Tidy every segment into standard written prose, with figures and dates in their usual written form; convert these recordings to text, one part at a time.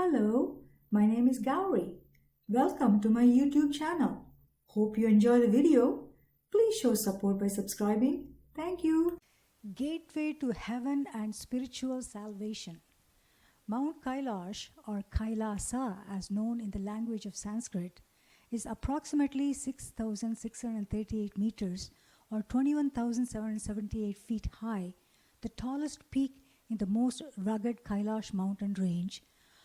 Hello, my name is Gauri. Welcome to my YouTube channel. Hope you enjoy the video. Please show support by subscribing. Thank you. Gateway to heaven and spiritual salvation. Mount Kailash, or Kailasa as known in the language of Sanskrit, is approximately 6,638 meters or 21,778 feet high, the tallest peak in the most rugged Kailash mountain range,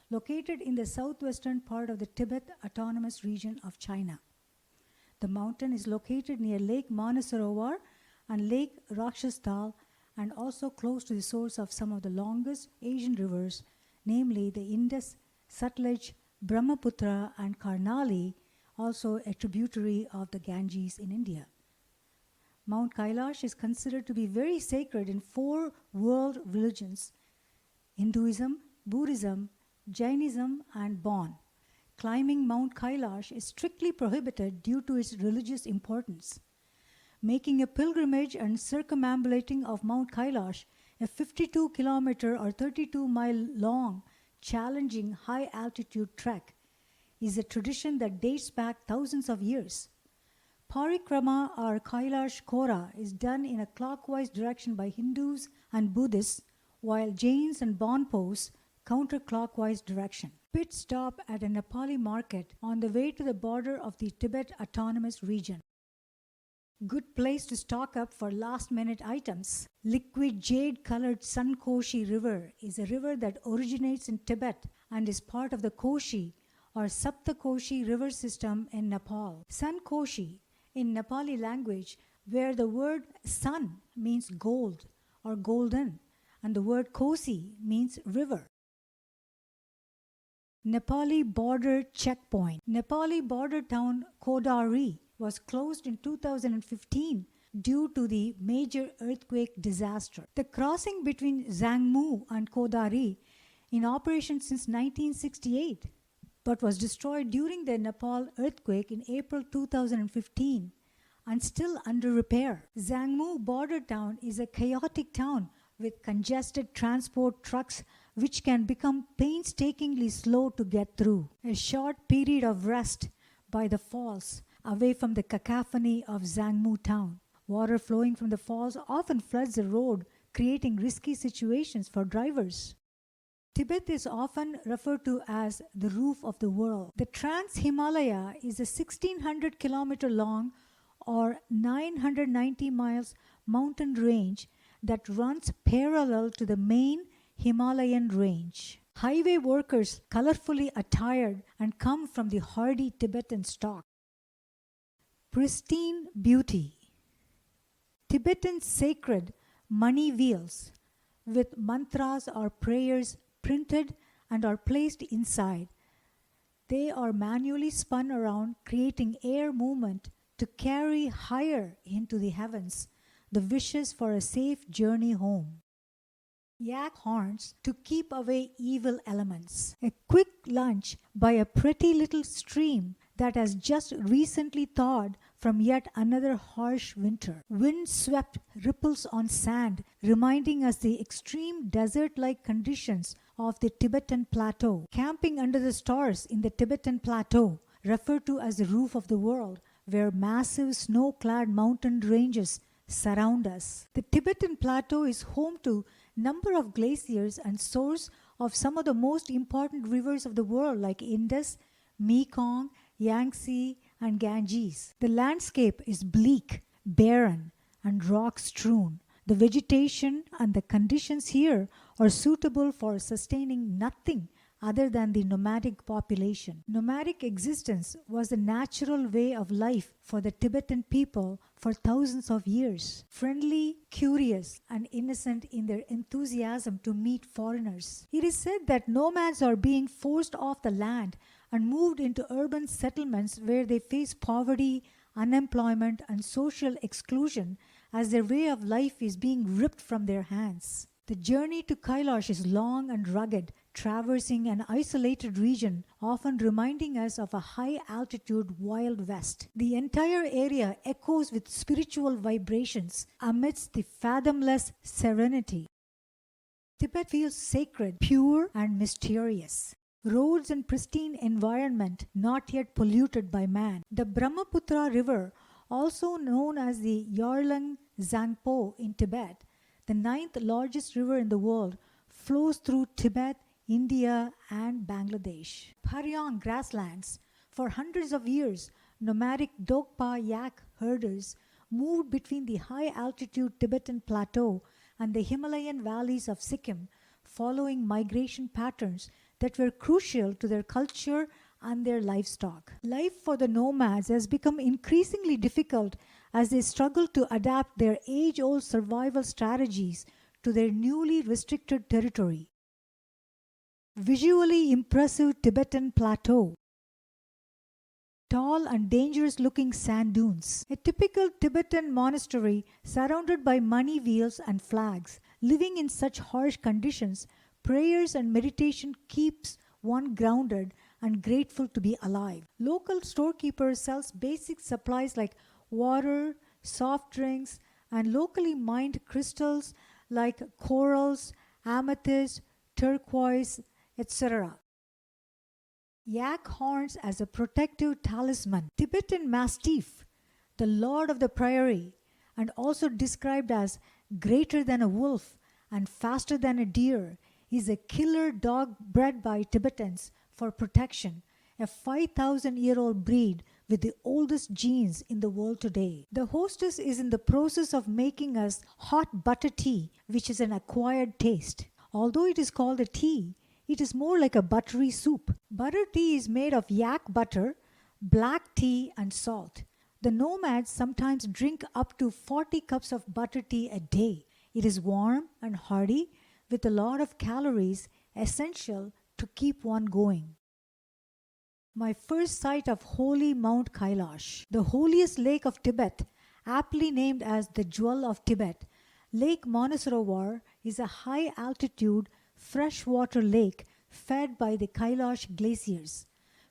located in the southwestern part of the Tibet Autonomous Region of China. The mountain is located near Lake Manasarovar and Lake Rakshastal and also close to the source of some of the longest Asian rivers, namely the Indus, Sutlej, Brahmaputra and Karnali, also a tributary of the Ganges in India. Mount Kailash is considered to be very sacred in 4 world religions: Hinduism, Buddhism, Jainism and Bon. Climbing Mount Kailash is strictly prohibited due to its religious importance. Making a pilgrimage and circumambulating of Mount Kailash, a 52-kilometer or 32-mile long, challenging high-altitude trek, is a tradition that dates back thousands of years. Parikrama or Kailash Kora is done in a clockwise direction by Hindus and Buddhists, while Jains and Bönpos counter-clockwise direction. Pit stop at a Nepali market on the way to the border of the Tibet Autonomous Region. Good place to stock up for last-minute items. Liquid jade-colored Sankoshi River is a river that originates in Tibet and is part of the Koshi or Saptakoshi river system in Nepal. Sankoshi in Nepali language, where the word sun means gold or golden and the word Kosi means river. Nepali border checkpoint. Nepali border town Kodari was closed in 2015 due to the major earthquake disaster. The crossing between Zangmu and Kodari in operation since 1968 but was destroyed during the Nepal earthquake in April 2015 and still under repair. Zangmu border town is a chaotic town with congested transport trucks which can become painstakingly slow to get through. A short period of rest by the falls away from the cacophony of Zangmu town. Water flowing from the falls often floods the road, creating risky situations for drivers. Tibet is often referred to as the roof of the world. The Trans-Himalaya is a 1,600-kilometer long or 990 miles mountain range that runs parallel to the main Himalayan range. Highway workers colorfully attired and come from the hardy Tibetan stock. Pristine beauty. Tibetan sacred money wheels with mantras or prayers printed and are placed inside. They are manually spun around, creating air movement to carry higher into the heavens the wishes for a safe journey home. Yak horns to keep away evil elements. A quick lunch by a pretty little stream that has just recently thawed from yet another harsh winter. Wind-swept ripples on sand, reminding us the extreme desert-like conditions of the Tibetan Plateau. Camping under the stars in the Tibetan Plateau, referred to as the roof of the world, where massive snow-clad mountain ranges surround us. The Tibetan Plateau is home to a number of glaciers and source of some of the most important rivers of the world like Indus, Mekong, Yangtze, and Ganges. The landscape is bleak, barren, and rock-strewn. The vegetation and the conditions here are suitable for sustaining nothing other than the nomadic population. Nomadic existence was the natural way of life for the Tibetan people for thousands of years. Friendly, curious, and innocent in their enthusiasm to meet foreigners. It is said that nomads are being forced off the land and moved into urban settlements where they face poverty, unemployment, and social exclusion as their way of life is being ripped from their hands. The journey to Kailash is long and rugged, traversing an isolated region, often reminding us of a high-altitude Wild West. The entire area echoes with spiritual vibrations amidst the fathomless serenity. Tibet feels sacred, pure, and mysterious. roads and pristine environment not yet polluted by man. The Brahmaputra River, also known as the Yarlung Zangpo in Tibet, the ninth largest river in the world, flows through Tibet, India and Bangladesh. Paryang grasslands. For hundreds of years, nomadic Dokpa yak herders moved between the high-altitude Tibetan Plateau and the Himalayan valleys of Sikkim, following migration patterns that were crucial to their culture and their livestock. Life for the nomads has become increasingly difficult as they struggle to adapt their age-old survival strategies to their newly restricted territory. Visually impressive Tibetan Plateau. Tall and dangerous-looking sand dunes. A typical Tibetan monastery surrounded by money wheels and flags. Living in such harsh conditions, prayers and meditation keeps one grounded and grateful to be alive. Local storekeeper sells basic supplies like water, soft drinks, and locally mined crystals like corals, amethyst, turquoise, etc. Yak horns as a protective talisman. Tibetan Mastiff, the lord of the prairie, and also described as greater than a wolf and faster than a deer, is a killer dog bred by Tibetans for protection, a 5,000-year-old breed with the oldest genes in the world today. The hostess is in the process of making us hot butter tea, which is an acquired taste. Although it is called a tea, it is more like a buttery soup. Butter tea is made of yak butter, black tea and salt. The nomads sometimes drink up to 40 cups of butter tea a day. It is warm and hearty with a lot of calories, essential to keep one going. My first sight of holy Mount Kailash, the holiest lake of Tibet, aptly named as the Jewel of Tibet. Lake Manasarovar is a high-altitude freshwater lake fed by the Kailash glaciers.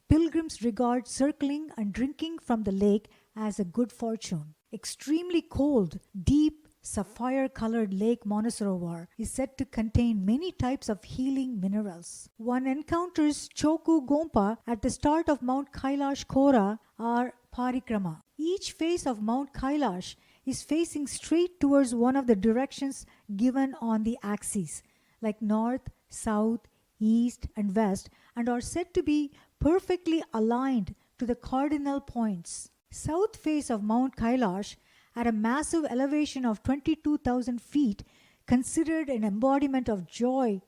Pilgrims regard circling and drinking from the lake as a good fortune. Extremely cold, deep, sapphire-colored Lake Manasarovar is said to contain many types of healing minerals. One encounters Choku Gompa at the start of Mount Kailash Kora or Parikrama. Each face of Mount Kailash is facing straight towards one of the directions given on the axis, like north, south, east, and west, and are said to be perfectly aligned to the cardinal points. South face of Mount Kailash, at a massive elevation of 22,000 feet, considered an embodiment of joy,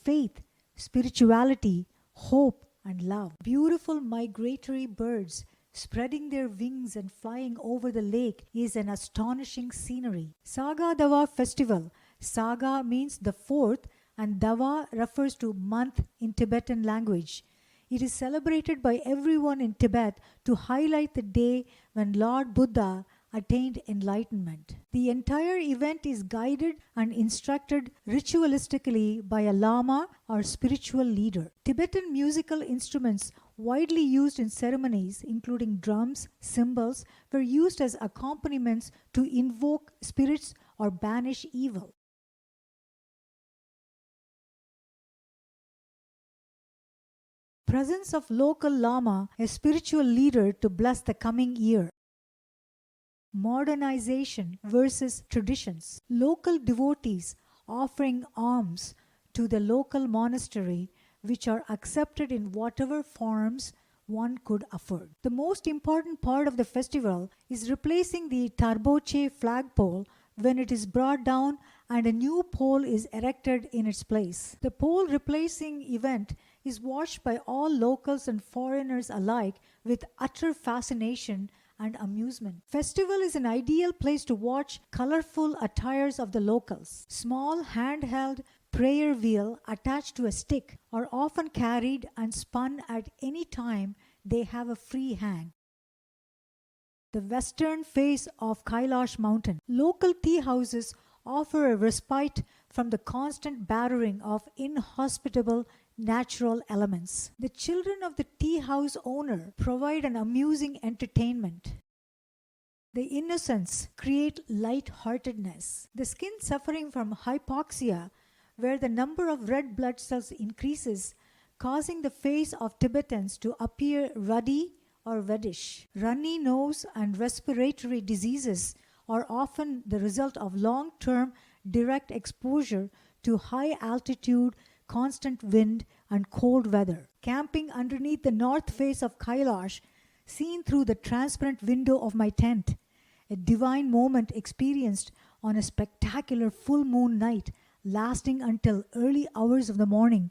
faith, spirituality, hope, and love. Beautiful migratory birds spreading their wings and flying over the lake is an astonishing scenery. Saga Dawa Festival. Saga means the fourth, and Dawa refers to month in Tibetan language. It is celebrated by everyone in Tibet to highlight the day when Lord Buddha attained enlightenment. The entire event is guided and instructed ritualistically by a Lama or spiritual leader. Tibetan musical instruments widely used in ceremonies, including drums, cymbals, were used as accompaniments to invoke spirits or banish evil. Presence of local Lama, a spiritual leader to bless the coming year. Modernization versus traditions. Local devotees offering alms to the local monastery, which are accepted in whatever forms one could afford. The most important part of the festival is replacing the Tarboche flagpole when it is brought down and a new pole is erected in its place. The pole replacing event is watched by all locals and foreigners alike with utter fascination and amusement. Festival is an ideal place to watch colorful attires of the locals. Small handheld prayer wheel attached to a stick are often carried and spun at any time they have a free hand. The western face of Kailash mountain. Local tea houses offer a respite from the constant battering of inhospitable natural elements. The children of the tea house owner provide an amusing entertainment. The innocents create light-heartedness. The skin suffering from hypoxia, where the number of red blood cells increases, causing the face of Tibetans to appear ruddy or reddish. Runny nose and respiratory diseases are often the result of long-term direct exposure to high altitude, constant wind, and cold weather. Camping underneath the north face of Kailash, seen through the transparent window of my tent, a divine moment experienced on a spectacular full moon night lasting until early hours of the morning.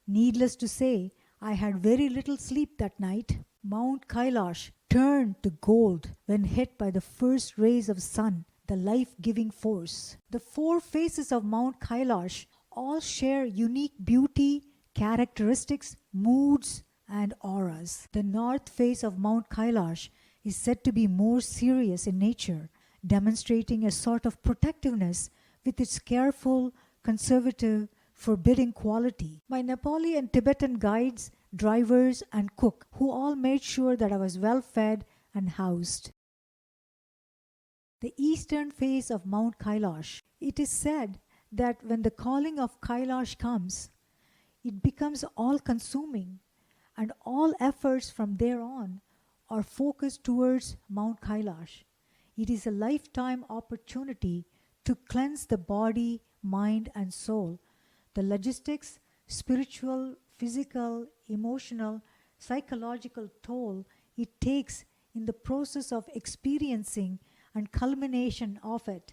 Needless to say, I had very little sleep that night. Mount Kailash turned to gold when hit by the first rays of sun, the life-giving force. The four faces of Mount Kailash all share unique beauty, characteristics, moods, and auras. The north face of Mount Kailash is said to be more serious in nature, demonstrating a sort of protectiveness with its careful, conservative, forbidding quality. My Nepali and Tibetan guides, drivers, and cook, who all made sure that I was well fed and housed. The eastern face of Mount Kailash. It is said that when the calling of Kailash comes, it becomes all-consuming, and all efforts from there on are focused towards Mount Kailash. It is a lifetime opportunity to cleanse the body, mind, and soul. The logistics, spiritual, physical, emotional, psychological toll it takes in the process of experiencing and culmination of it,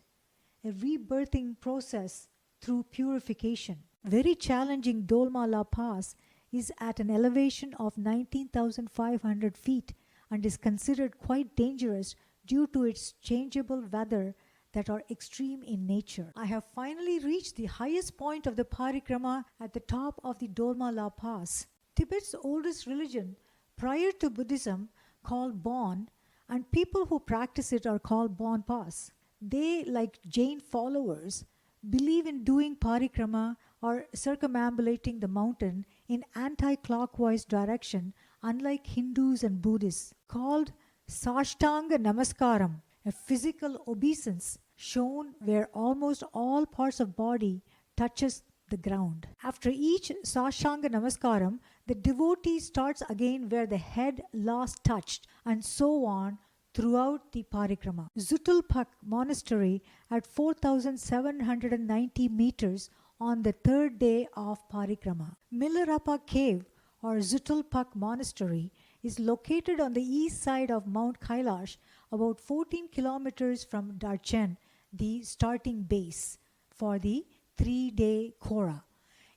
a rebirthing process through purification. Very challenging Dolma La Pass is at an elevation of 19,500 feet and is considered quite dangerous due to its changeable weather that are extreme in nature. I have finally reached the highest point of the Parikrama at the top of the Dolma La Pass. Tibet's oldest religion, prior to Buddhism, called Bon, and people who practice it are called Bönpos. They, like Jain followers, believe in doing Parikrama or circumambulating the mountain in anti-clockwise direction, unlike Hindus and Buddhists, called Sashtanga Namaskaram, a physical obeisance shown where almost all parts of body touches the ground. After each Sashtanga Namaskaram, the devotee starts again where the head last touched, and so on throughout the Parikrama. Zutulpak Monastery at 4,790 meters on the third day of Parikrama. Milarapa Cave or Zutulpak Monastery is located on the east side of Mount Kailash, about 14 kilometers from Darchen, the starting base for the 3-day Kora.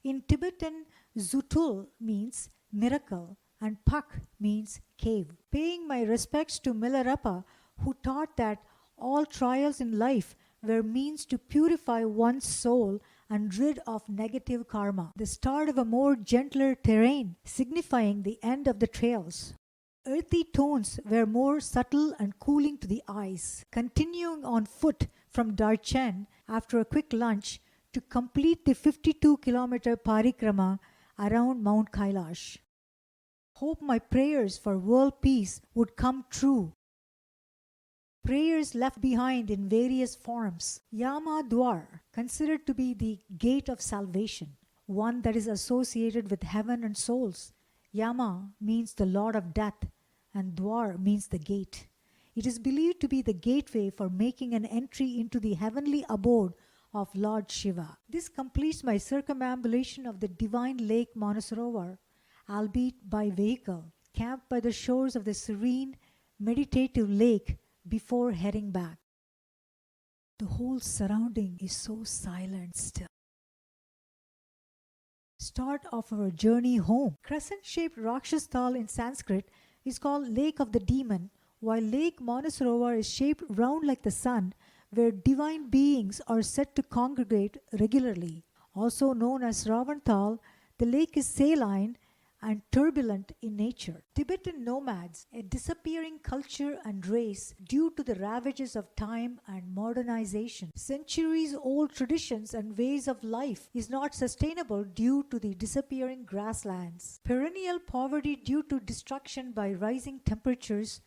In Tibetan, Zutul means miracle and Pak means cave. Paying my respects to Milarapa, who taught that all trials in life were means to purify one's soul and rid of negative karma. The start of a more gentler terrain, signifying the end of the trails. Earthy tones were more subtle and cooling to the eyes. Continuing on foot from Darchen after a quick lunch to complete the 52-kilometer Parikrama around Mount Kailash. Hope my prayers for world peace would come true. Prayers left behind in various forms. Yama Dwar, considered to be the gate of salvation, one that is associated with heaven and souls. Yama means the Lord of Death, and Dwar means the gate. It is believed to be the gateway for making an entry into the heavenly abode of Lord Shiva. This completes my circumambulation of the divine lake Manasarovar, albeit by vehicle, camped by the shores of the serene, meditative lake before heading back. The whole surrounding is so silent still. Start of our journey home. Crescent-shaped Rakshasthal in Sanskrit is called Lake of the Demon, while Lake Manasarovar is shaped round like the sun, where divine beings are said to congregate regularly. Also known as Ravanthal, the lake is saline and turbulent in nature. Tibetan nomads, a disappearing culture and race due to the ravages of time and modernization. Centuries-old traditions and ways of life is not sustainable due to the disappearing grasslands. Perennial poverty due to destruction by rising temperatures,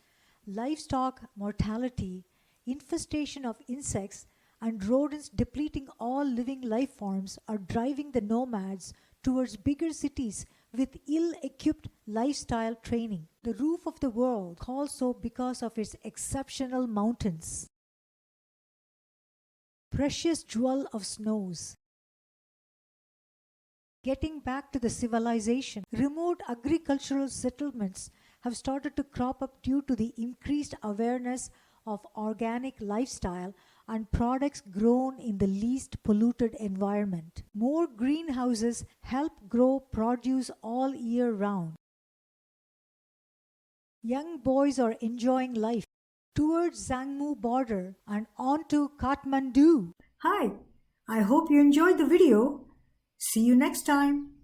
livestock mortality, infestation of insects, and rodents depleting all living life forms are driving the nomads towards bigger cities with ill-equipped lifestyle training. The roof of the world calls so because of its exceptional mountains. Precious jewel of snows. Getting back to the civilization, remote agricultural settlements have started to crop up due to the increased awareness of organic lifestyle and products grown in the least polluted environment. More greenhouses help grow produce all year round. Young boys are enjoying life towards Zangmu border and on to Kathmandu. Hi, I hope you enjoyed the video. See you next time.